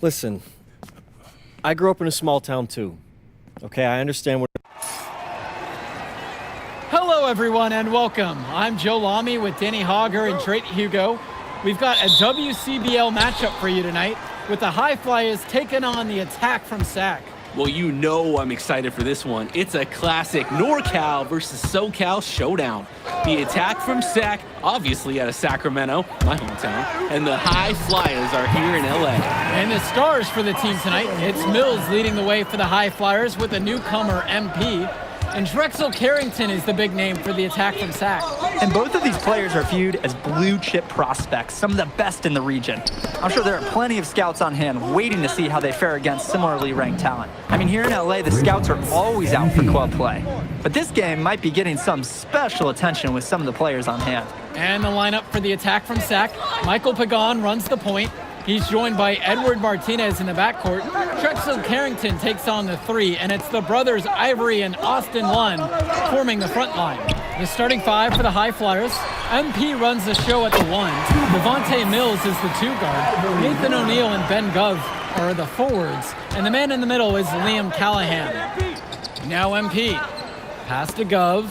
Listen, I grew up in a small town too. Okay, I understand what... Hello everyone and welcome. I'm Joe Lamy with Danny Hogger and Drake Hugo. We've got a WCBL matchup for you tonight with the High Flyers taking on the Attack from Sac. Well, you know I'm excited for this one. It's a classic NorCal versus SoCal showdown. The Attack from Sac, obviously out of Sacramento, my hometown, and the High Flyers are here in LA. And the stars for the team tonight, it's Mills leading the way for the High Flyers with a newcomer MP. And Drexel Carrington is the big name for the Attack from Sac. And both of these players are viewed as blue chip prospects, some of the best in the region. I'm sure there are plenty of scouts on hand waiting to see how they fare against similarly ranked talent. I mean, here in LA, the scouts are always out for club play. But this game might be getting some special attention with some of the players on hand. And the lineup for the Attack from Sac, Michael Pagan runs the point. He's joined by Edward Martinez in the backcourt. Drexel Carrington takes on the three, and it's the brothers Ivory and Austin Lund forming the front line. The starting five for the High Flyers. MP runs the show at the one. Devontae Mills is the two guard. Nathan O'Neill and Ben Gov are the forwards. And the man in the middle is Liam Callahan. Now MP. Pass to Gov.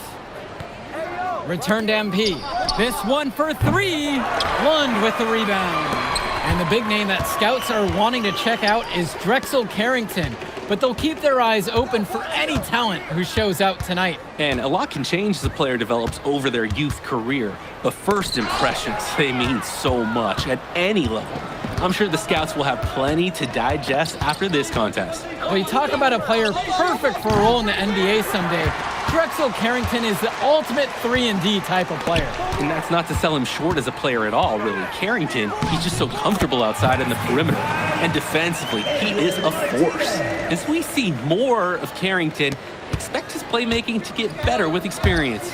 Return to MP. This one for three. Lund with the rebound. And the big name that scouts are wanting to check out is Drexel Carrington, but they'll keep their eyes open for any talent who shows out tonight. And a lot can change as a player develops over their youth career, but first impressions, they mean so much at any level. I'm sure the scouts will have plenty to digest after this contest. Well, you talk about a player perfect for a role in the NBA someday. Drexel Carrington is the ultimate 3-and-D type of player. And that's not to sell him short as a player at all, really. Carrington, he's just so comfortable outside in the perimeter. And defensively, he is a force. As we see more of Carrington, expect his playmaking to get better with experience.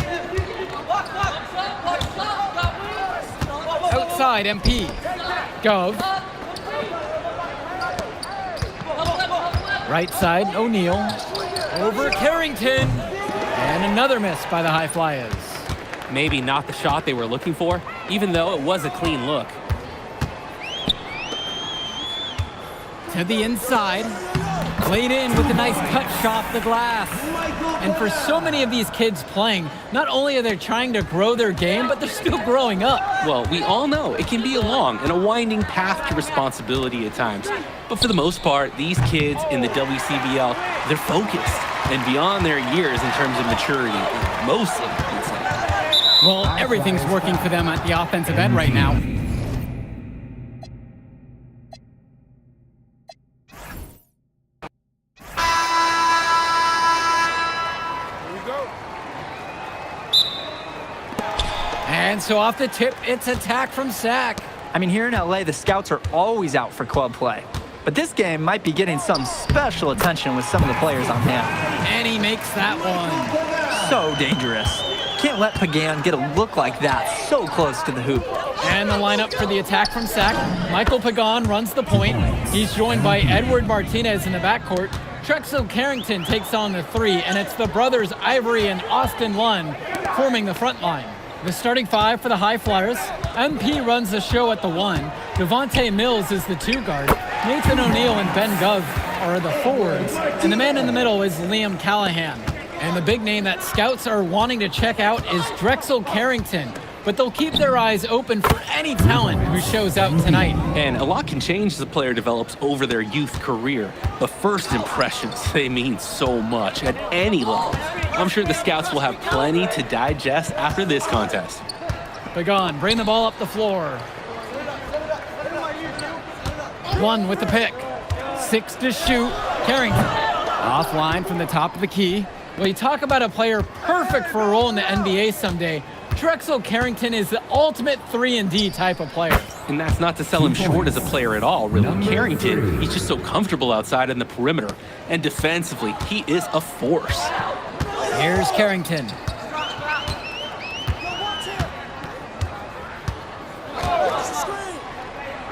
Outside, MP. Gov. Right side, O'Neill. Over Carrington. And another miss by the High Flyers. Maybe not the shot they were looking for, even though it was a clean look. To the inside. Played in with a nice cut shot the glass. And for so many of these kids playing, not only are they trying to grow their game, but they're still growing up. Well, we all know it can be a long and a winding path to responsibility at times. But for the most part, these kids in the WCBL, they're focused and beyond their years in terms of maturity, mostly, I'd say. Well, everything's working for them at the offensive end right now. And so off the tip, it's Attack from Sac. I mean, here in LA, the scouts are always out for club play. But this game might be getting some special attention with some of the players on hand. And he makes that one. So dangerous. Can't let Pagan get a look like that so close to the hoop. And the lineup for the Attack from Sac. Michael Pagan runs the point. He's joined by Edward Martinez in the backcourt. Drexel Carrington takes on the three, and it's the brothers Ivory and Austin Lund forming the front line. The starting five for the High Flyers. MP runs the show at the one. Devontae Mills is the two guard. Nathan O'Neill and Ben Gov are the forwards. And the man in the middle is Liam Callahan. And the big name that scouts are wanting to check out is Drexel Carrington. But they'll keep their eyes open for any talent who shows out tonight. And a lot can change as a player develops over their youth career. But first impressions, they mean so much at any level. I'm sure the scouts will have plenty to digest after this contest. Pagan, bring the ball up the floor. One with the pick. 6 to shoot. Carrington. Offline from the top of the key. Well, you talk about a player perfect for a role in the NBA someday. Drexel Carrington is the ultimate 3-and-D type of player. And that's not to sell him short as a player at all, really. Carrington, he's just so comfortable outside in the perimeter. And defensively, he is a force. Here's Carrington.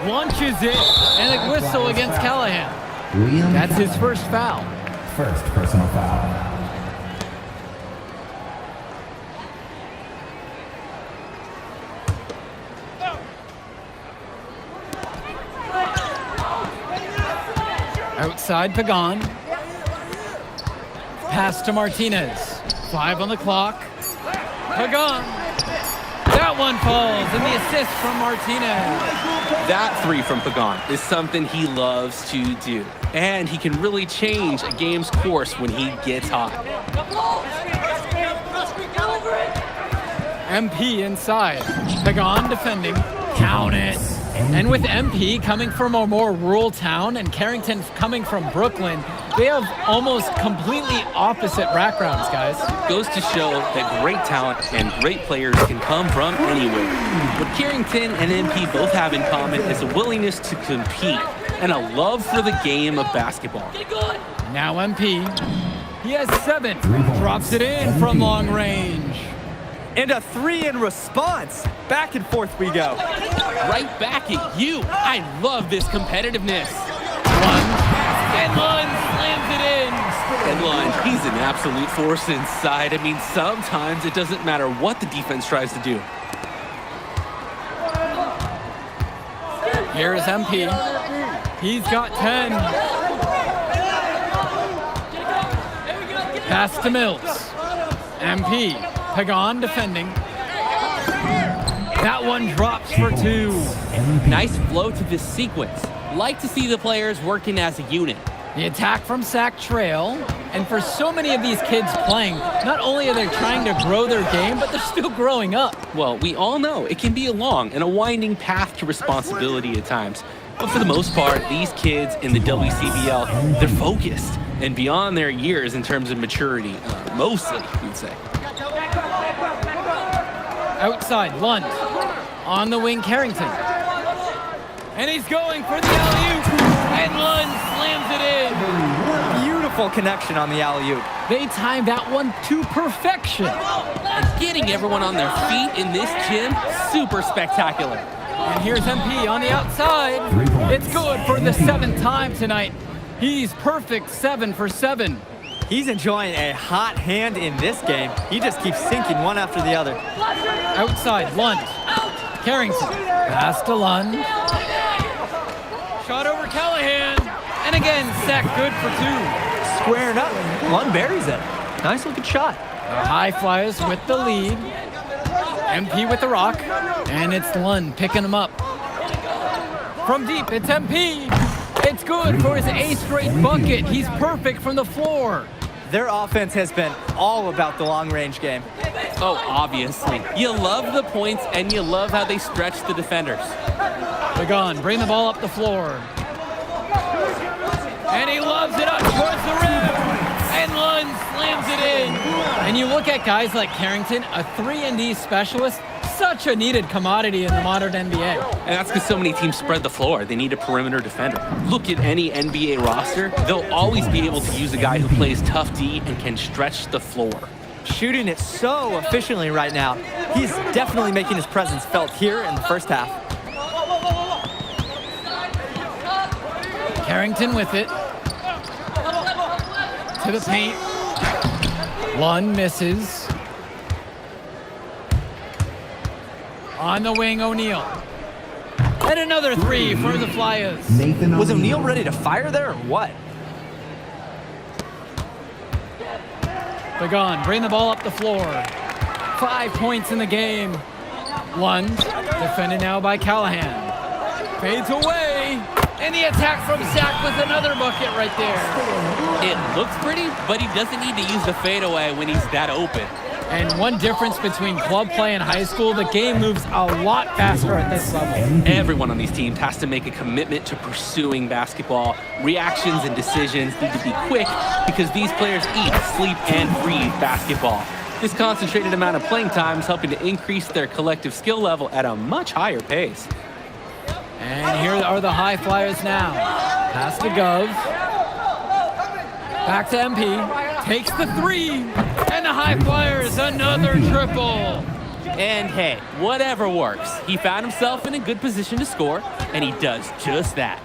Launches it, and a whistle against Callahan. That's his first foul. First personal foul. Outside Pagan. Pass to Martinez. 5 on the clock. Pagan. That one falls, and the assist from Martinez. That three from Pagan is something he loves to do. And he can really change a game's course when he gets hot. MP inside. Pagan defending. Count it. And with MP coming from a more rural town and Carrington coming from Brooklyn, they have almost completely opposite backgrounds, guys. Goes to show that great talent and great players can come from anywhere. What Carrington and MP both have in common is a willingness to compete and a love for the game of basketball. Now MP. He has 7. Drops it in from long range. And a 3 in response. Back and forth we go. Right back at you. I love this competitiveness. Lunge. And Lunge slams it in. And Lunge, he's an absolute force inside. I mean, sometimes it doesn't matter what the defense tries to do. Here's MP. He's got 10. Pass to Mills. MP. Pagan defending. That one drops for 2. Nice flow to this sequence. Like to see the players working as a unit. The attack from Sac Trail. And for so many of these kids playing, not only are they trying to grow their game, but they're still growing up. Well, we all know it can be a long and a winding path to responsibility at times. But for the most part, these kids in the WCBL, they're focused and beyond their years in terms of maturity, mostly, you'd say. Outside, Lund. On the wing, Carrington. And he's going for the alley-oop. And Lund slams it in. Beautiful connection on the alley-oop. They timed that one to perfection. And getting everyone on their feet in this gym, super spectacular. And here's MP on the outside. It's good for the 7th time tonight. He's perfect 7 for 7. He's enjoying a hot hand in this game. He just keeps sinking one after the other. Outside, Lund. Carrington. Pass to Lund. Shot over Callahan. And again, Sack good for 2. Squaring up. Lund buries it. Nice looking shot. The High Flyers with the lead. MP with the rock. And it's Lund picking him up. From deep, it's MP. It's good for his 8th straight bucket. He's perfect from the floor. Their offense has been all about the long-range game. Oh, obviously. You love the points, and you love how they stretch the defenders. Pagan, bring the ball up the floor. And he loves it up towards the rim. And Lund slams it in. And you look at guys like Carrington, a 3-and-D specialist, such a needed commodity in the modern NBA. And that's because so many teams spread the floor. They need a perimeter defender. Look at any NBA roster. They'll always be able to use a guy who plays tough D and can stretch the floor. Shooting it so efficiently right now. He's definitely making his presence felt here in the first half. Carrington with it. To the paint. Lund misses. On the wing, O'Neal. And another 3 for the Flyers. Was O'Neal ready to fire there or what? Pagan, bring the ball up the floor. 5 points in the game. Lund, defended now by Callahan. Fades away. And the attack from Sack with another bucket right there. It looks pretty, but he doesn't need to use the fadeaway when he's that open. And one difference between club play and high school, the game moves a lot faster at this level. Everyone on these teams has to make a commitment to pursuing basketball. Reactions and decisions need to be quick because these players eat, sleep, and breathe basketball. This concentrated amount of playing time is helping to increase their collective skill level at a much higher pace. And here are the High Flyers now. Pass to Gov. Back to MP. Takes the 3. And the High Flyers, another triple. And hey, whatever works. He found himself in a good position to score, and he does just that.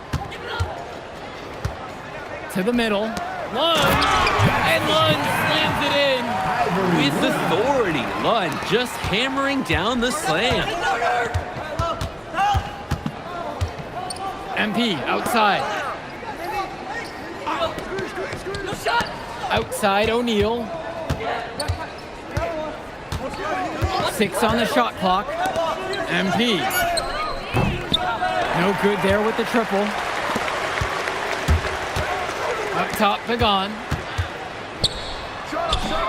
To the middle. Lund. And Lund slams it in. With authority, Lund just hammering down the slam. MP outside. Outside O'Neal. 6 on the shot clock. MP. No good there with the triple. Up top, Pagan.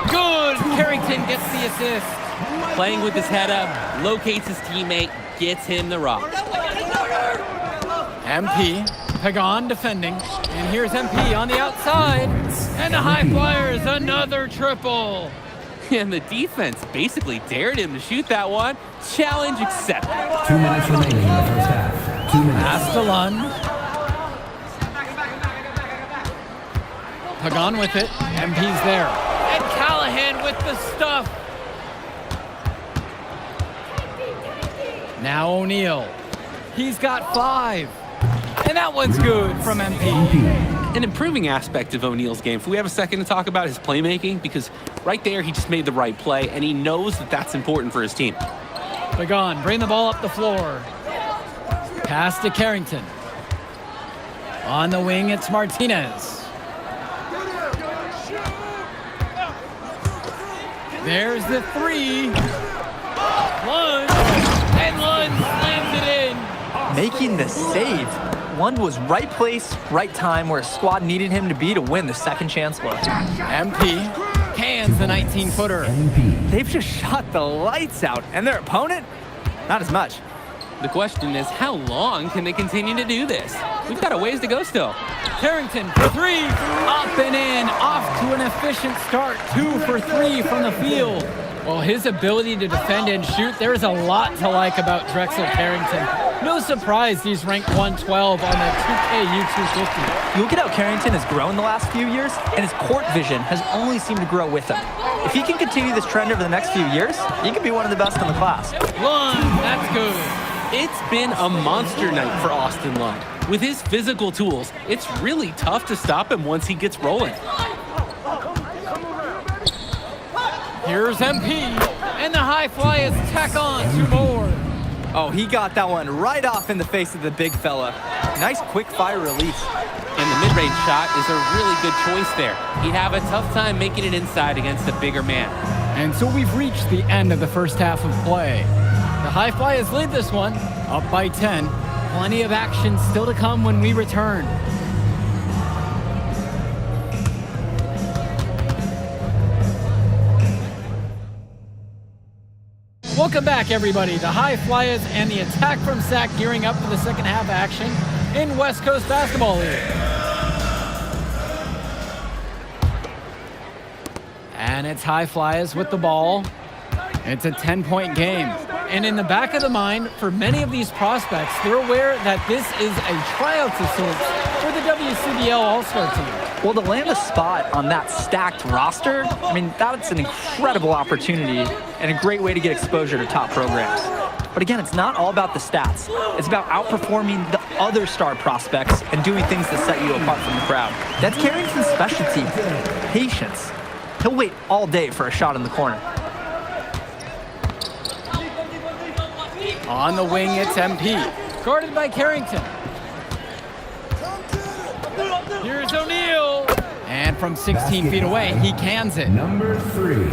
Good! Carrington gets the assist. Playing with his head up, locates his teammate, gets him the rock. MP. Pagan defending. And here's MP on the outside. And the High Flyers, another triple. And the defense basically dared him to shoot that one. Challenge accepted. 2 minutes remaining in the first half. 2 minutes. Astalon. Pagan with it. MP's there. And Callahan with the stuff. Now O'Neal. He's got 5. And that one's good from MP. An improving aspect of O'Neal's game. If we have a second to talk about his playmaking, because right there he just made the right play, and he knows that that's important for his team. Pagan, bring the ball up the floor. Pass to Carrington. On the wing, it's Martinez. There's the 3. Lund. And Lund slams it in. Making the save. Lund was right place, right time where his squad needed him to be to win the second chance look. MP cans the 19-footer. They've just shot the lights out, and their opponent, not as much. The question is, how long can they continue to do this? We've got a ways to go still. Carrington for 3. Up and in. Off to an efficient start. 2 for 3 from the field. Well, his ability to defend and shoot, there's a lot to like about Drexel Carrington. No surprise he's ranked 112 on the 2K U250. You look at how Carrington has grown the last few years, and his court vision has only seemed to grow with him. If he can continue this trend over the next few years, he could be one of the best in the class. Lund, that's good. It's been a monster night for Austin Lund. With his physical tools, it's really tough to stop him once he gets rolling. Here's MP, and the High Flyers tack on 2 more. Oh, he got that one right off in the face of the big fella. Nice quick fire release. And the mid-range shot is a really good choice there. He'd have a tough time making it inside against a bigger man. And so we've reached the end of the first half of play. The High Flyers lead this one, up by 10. Plenty of action still to come when we return. Welcome back, everybody. The High Flyers and the attack from Sac gearing up for the second half action in West Coast Basketball League. And it's High Flyers with the ball. It's a 10-point game. And in the back of the mind, for many of these prospects, they're aware that this is a tryout of sorts for the WCBL All-Star team. Well, to land a spot on that stacked roster, I mean, that's an incredible opportunity and a great way to get exposure to top programs. But again, it's not all about the stats. It's about outperforming the other star prospects and doing things that set you apart from the crowd. That's Carrington's specialty, patience. He'll wait all day for a shot in the corner. On the wing, it's MP, guarded by Carrington. Here's O'Neal. And from 16 feet away, he cans it. Number 3.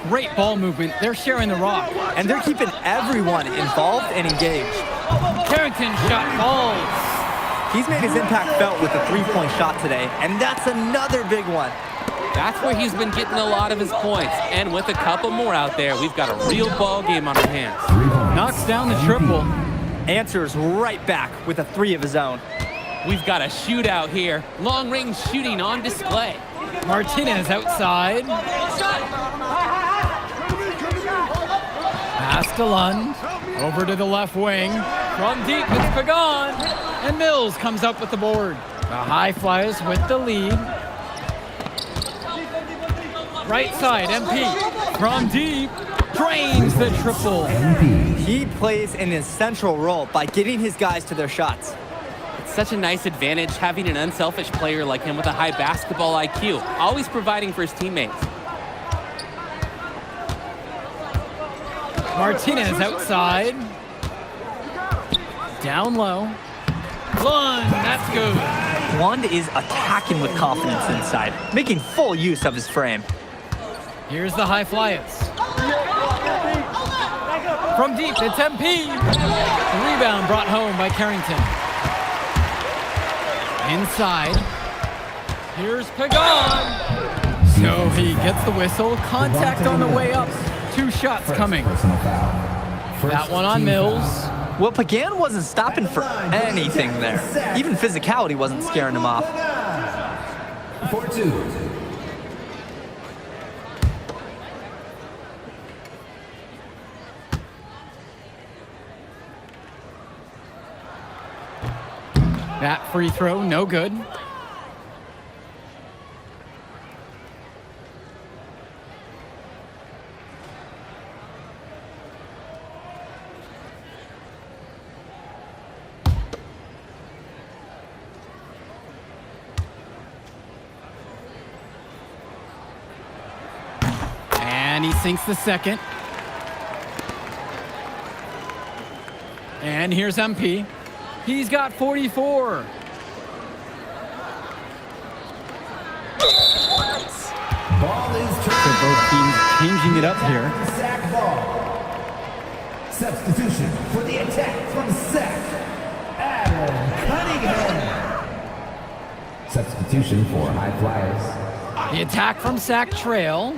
Great ball movement. They're sharing the rock. And they're keeping everyone involved and engaged. Carrington shot falls. He's made his impact felt with a three-point shot today, and that's another big one. That's where he's been getting a lot of his points. And with a couple more out there, we've got a real ball game on our hands. 3 points. Knocks down the triple. Answers right back with a 3 of his own. We've got a shootout here. Long-range shooting on display. Martinez outside. Pass to Lund. Over to the left wing. From deep, it's Pagan. And Mills comes up with the board. The High Flyers with the lead. Right side, MP. From deep. Drains the triple. He plays an essential role by getting his guys to their shots. It's such a nice advantage having an unselfish player like him with a high basketball IQ, always providing for his teammates. Martinez outside. Down low. Lund, that's good. Lund is attacking with confidence inside, making full use of his frame. Here's the high flyers. From deep, it's MP. The rebound brought home by Carrington. Inside. Here's Pagan. So he gets the whistle. Contact on the way up. 2 shots coming. Personal foul. That one on Mills. Well, Pagan wasn't stopping for anything there. Even physicality wasn't scaring him off. 4-2. That free throw, no good. And he sinks the second. And here's MP. He's got 44. Ball is So both teams changing it up here. sack ball. Substitution for the attack from sack. Adam Cunningham. Substitution for high flyers. The attack from Sack Trail.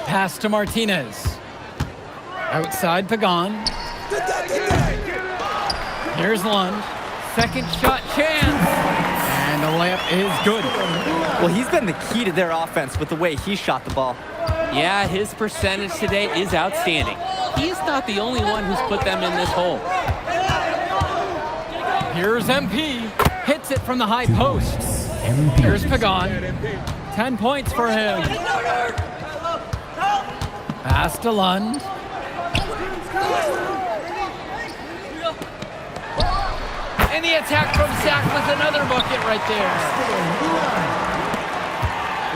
Pass to Martinez. Outside Pagan. Here's Lund. Second shot chance. And the layup is good. Well, he's been the key to their offense with the way he shot the ball. Yeah, his percentage today is outstanding. He's not the only one who's put them in this hole. Here's MP. Hits it from the high post. MP. Here's Pagan. 10 points for him. Pass to Lund. And the attack from Sack with another bucket right there.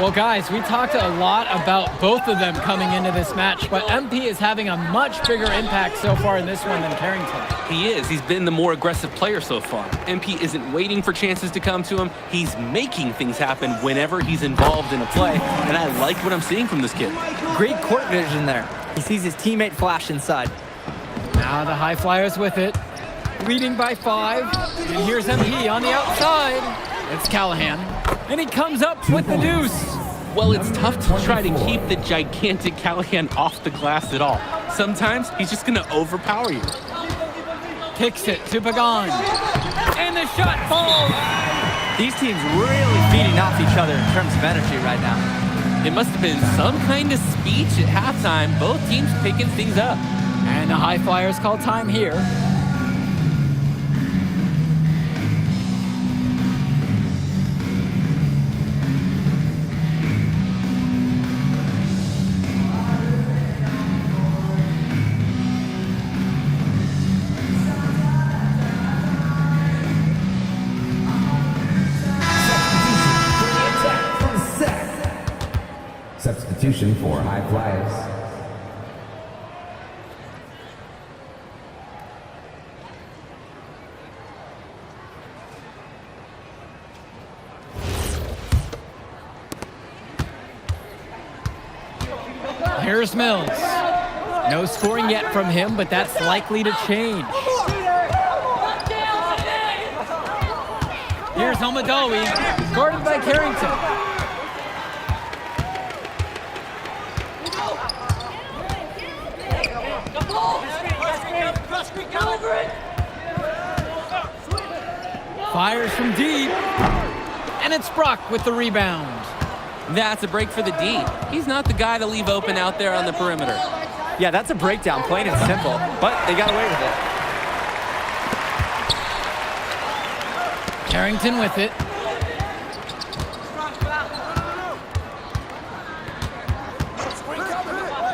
Well, guys, we talked a lot about both of them coming into this match, but MP is having a much bigger impact so far in this one than Carrington. He is. He's been the more aggressive player so far. MP isn't waiting for chances to come to him. He's making things happen whenever he's involved in a play, and I like what I'm seeing from this kid. Great court vision there. He sees his teammate flash inside. Now the high flyers with it, leading by 5. And here's MP on the outside. It's Callahan, and he comes up with the deuce. Well, it's tough to try to keep the gigantic Callahan off the glass at all. Sometimes he's just going to overpower you. Kicks it to Pagan, and the shot falls. These teams really feeding off each other in terms of energy right now. It must have been some kind of speech at halftime. Both teams picking things up. And the high flyers call time here. Substitution for high flyers. Here's Mills. No scoring yet from him, but that's likely to change. Here's Almadawi, guarded by Carrington. Fires from deep, and it's Brock with the rebound. That's a break for the D. He's not the guy to leave open out there on the perimeter. Yeah, that's a breakdown, plain and simple, but they got away with it. Carrington with it.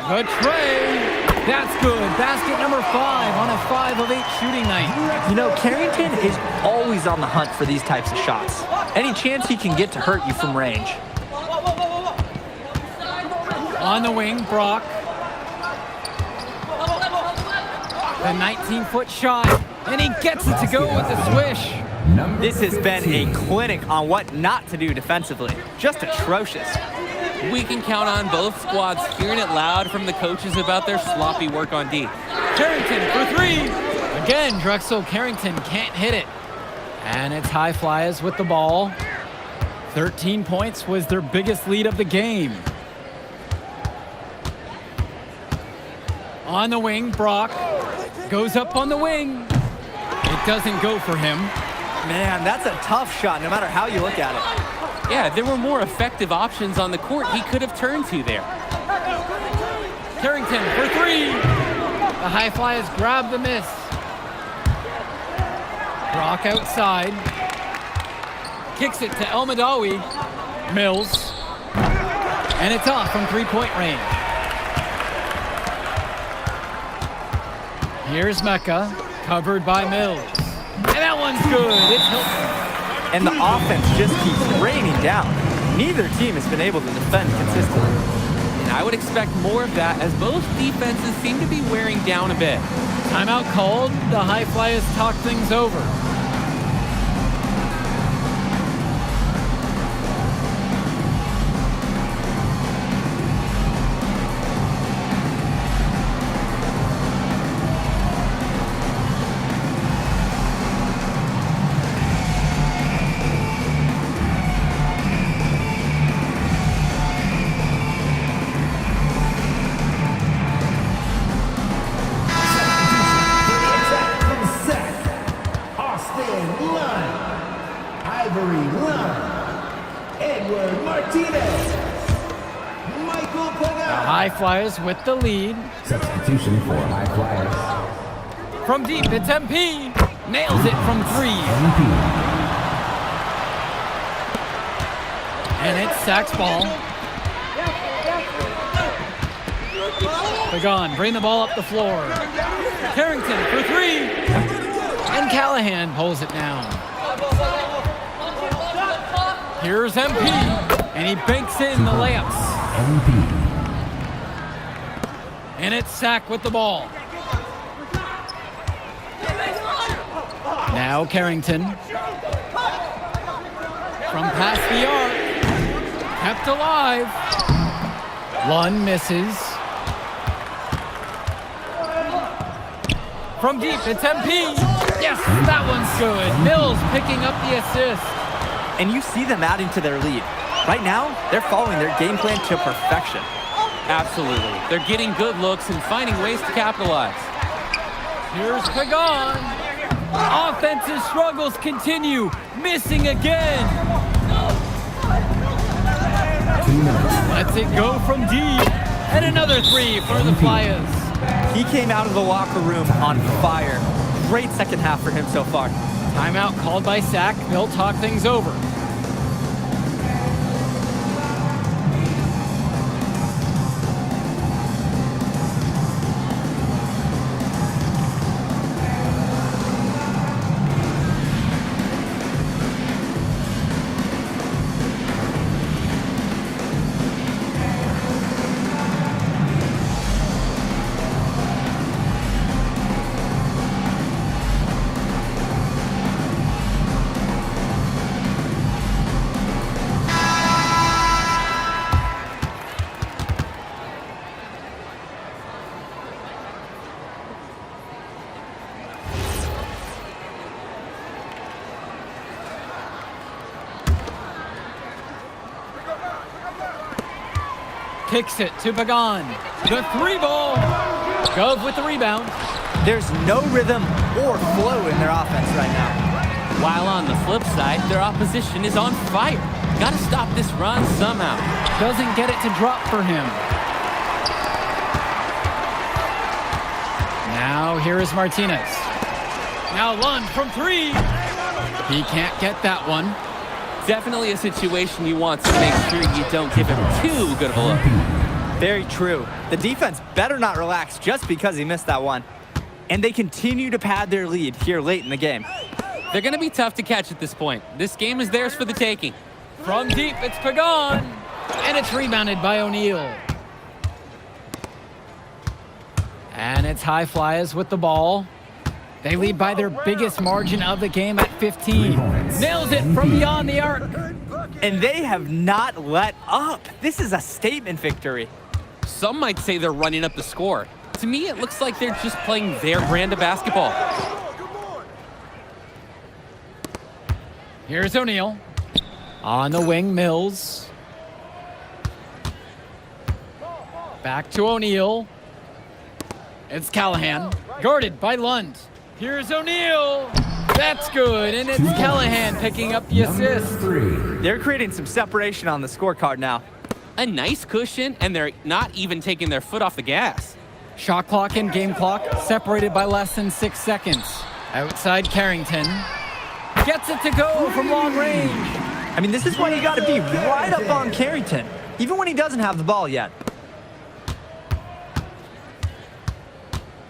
Good tray. That's good. Basket number 5 on a 5 of 8 shooting night. You know, Carrington is always on the hunt for these types of shots. Any chance he can get to hurt you from range. On the wing, Brock. The 19-foot shot And he gets it to go with the swish. This has been a clinic on what not to do defensively. Just atrocious. We can count on both squads hearing it loud from the coaches about their sloppy work on D. Carrington for three. Again, Drexel Carrington can't hit it. And it's High Flyers with the ball. 13 points was their biggest lead of the game. On the wing, Brock goes up on the wing. It doesn't go for him. Man, that's a tough shot no matter how you look at it. Yeah, there were more effective options on the court he could have turned to there. Carrington for three. The High Flyers grab the miss. Brock outside. Kicks it to El Madawi. Mills. And it's off from three-point range. Here's Mecca, covered by Mills. And that one's good. It's Hilton. And the offense just keeps raining down. Neither team has been able to defend consistently. And I would expect more of that as both defenses seem to be wearing down a bit. Timeout called. The High Flyers talk things over. High Flyers with the lead. Substitution for High Flyers. From deep, it's MP. Nails it from three. MP. And it's Sack's ball. Pagan, bring the ball up the floor. Carrington for three. And Callahan pulls it down. Here's MP. And he banks in the layups. MP. And it's Sack with the ball. Now Carrington. From past the arc. Kept alive. Lund misses. From deep, it's MP. Yes, that one's good. Mills picking up the assist. And you see them adding to their lead. Right now, they're following their game plan to perfection. Absolutely. They're getting good looks and finding ways to capitalize. Here's Pagan. Offensive struggles continue. Missing again. 2 minutes. Lets it go from deep. And another three for the Flyers. He came out of the locker room on fire. Great second half for him so far. Timeout called by Sack. They'll talk things over. Kicks it to Pagan. The three ball. Gove with the rebound. There's no rhythm or flow in their offense right now. While on the flip side, their opposition is on fire. Gotta stop this run somehow. Doesn't get it to drop for him. Now here is Martinez. Now Lund from three. He can't get that one. Definitely a situation you want to make sure you don't give him too good of a look. Very true. The defense better not relax just because he missed that one. And they continue to pad their lead here late in the game. They're going to be tough to catch at this point. This game is theirs for the taking. From deep, it's Pagan. And it's rebounded by O'Neal. And it's High Flyers with the ball. They lead by their biggest margin of the game at 15. Nails it from beyond the arc. And they have not let up. This is a statement victory. Some might say they're running up the score. To me, it looks like they're just playing their brand of basketball. Here's O'Neal. On the wing, Mills. Back to O'Neal. It's Callahan. Guarded by Lund. Here's O'Neal. That's good, and it's Callahan picking up the assist. They're creating some separation on the scorecard now. A nice cushion, and they're not even taking their foot off the gas. Shot clock and game clock separated by less than 6 seconds. Outside Carrington. Gets it to go from long range. I mean, this is why you got to be right up on Carrington, even when he doesn't have the ball yet.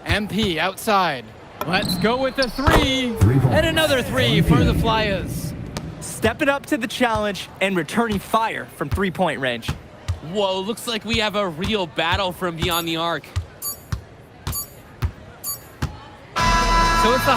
MP outside. Let's go with the three. And another three for the Flyers. Stepping up to the challenge and returning fire from three-point range. Whoa, looks like we have a real battle from beyond the arc. So it's the